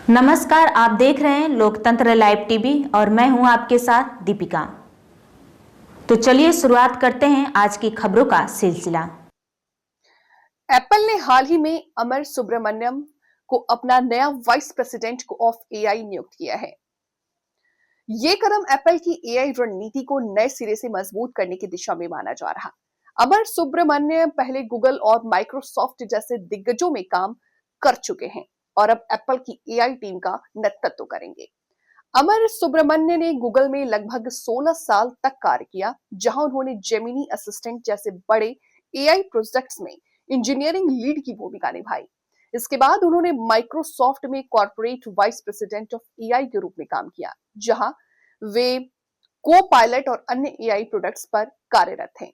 नमस्कार, आप देख रहे हैं लोकतंत्र लाइव टीवी और मैं हूं आपके साथ दीपिका। तो चलिए शुरुआत करते हैं आज की खबरों का सिलसिला। एप्पल ने हाल ही में अमर सुब्रमण्यम को अपना नया वाइस प्रेसिडेंट ऑफ एआई नियुक्त किया है। ये कदम एप्पल की एआई रणनीति को नए सिरे से मजबूत करने की दिशा में माना जा रहा। अमर सुब्रमण्यम पहले गूगल और माइक्रोसॉफ्ट जैसे दिग्गजों में काम कर चुके हैं और अब एप्पल की एआई टीम का नेतृत्व करेंगे। अमर सुब्रमण्यम ने गूगल में लगभग 16 साल तक कार्य किया, जहां उन्होंने जेमिनी असिस्टेंट जैसे बड़े एआई प्रोजेक्ट्स में इंजीनियरिंग लीड की भूमिका निभाई। इसके बाद उन्होंने माइक्रोसॉफ्ट में corporate vice president of AI के रूप में काम किया, जहां वे को पायलट और अन्य एआई प्रोडक्ट्स पर कार्यरत थे।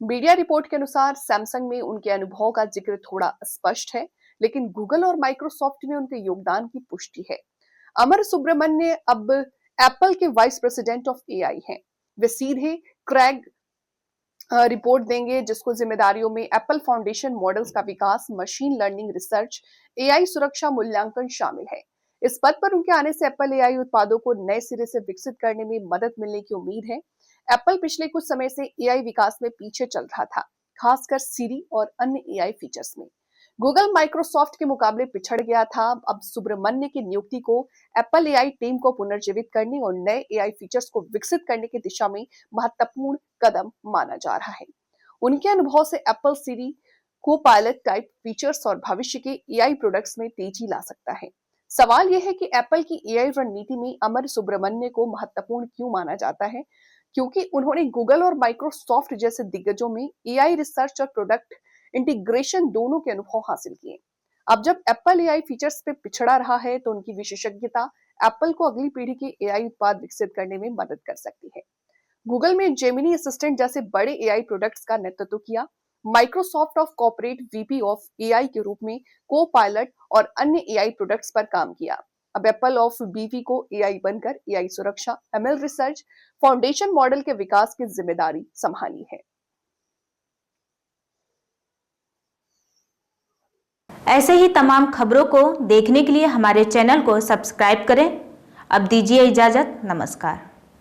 मीडिया रिपोर्ट के अनुसार सैमसंग में उनके अनुभव का जिक्र थोड़ा स्पष्ट है, लेकिन गूगल और माइक्रोसॉफ्ट में उनके योगदान की पुष्टि है। अमर सुब्रमण्यम अब एप्पल के वाइस प्रेसिडेंट ऑफ एआई हैं। वे सीधे क्रैग रिपोर्ट देंगे, जिसको जिम्मेदारियों में एप्पल फाउंडेशन मॉडल्स का विकास, मशीन लर्निंग रिसर्च, एआई सुरक्षा मूल्यांकन शामिल है। इस पद पर उनके आने से एप्पल एआई उत्पादों को नए सिरे से विकसित करने में मदद मिलने की उम्मीद है। एप्पल पिछले कुछ समय से एआई विकास में पीछे चल रहा था, खासकर सीरी और अन्य एआई फीचर्स में। गूगल माइक्रोसॉफ्ट के मुकाबले पिछड़ गया था। अब सुब्रमण्यम की नियुक्ति को एप्पल एआई टीम को पुनर्जीवित करने और नए एआई फीचर्स को विकसित करने की दिशा में महत्वपूर्ण कदम माना जा रहा है। उनके अनुभव से एप्पल सीरी को पायलट टाइप फीचर्स और भविष्य के एआई प्रोडक्ट्स में तेजी ला सकता है। सवाल यह है कि एप्पल की एआई रणनीति में अमर सुब्रमण्यम को महत्वपूर्ण क्यों माना जाता है? क्योंकि उन्होंने गूगल और माइक्रोसॉफ्ट जैसे दिग्गजों में एआई रिसर्च और प्रोडक्ट इंटीग्रेशन दोनों के अनुभव हासिल किए। अब जब एप्पल एआई फीचर्स पे पिछड़ा रहा है, तो उनकी विशेषज्ञता एप्पल को अगली पीढ़ी के एआई उत्पाद विकसित करने में मदद कर सकती है। गूगल में जेमिनी असिस्टेंट जैसे बड़े एआई प्रोडक्ट्स का नेतृत्व किया। Microsoft of corporate VP of AI के रूप में को पायलट और अन्य एआई प्रोडक्ट्स पर काम किया। अब एप्पल ऑफ बीवी को एआई बनकर एआई सुरक्षा, एमएल रिसर्च, फाउंडेशन मॉडल के विकास की जिम्मेदारी संभाली है। ऐसे ही तमाम खबरों को देखने के लिए हमारे चैनल को सब्सक्राइब करें। अब दीजिए इजाजत, नमस्कार।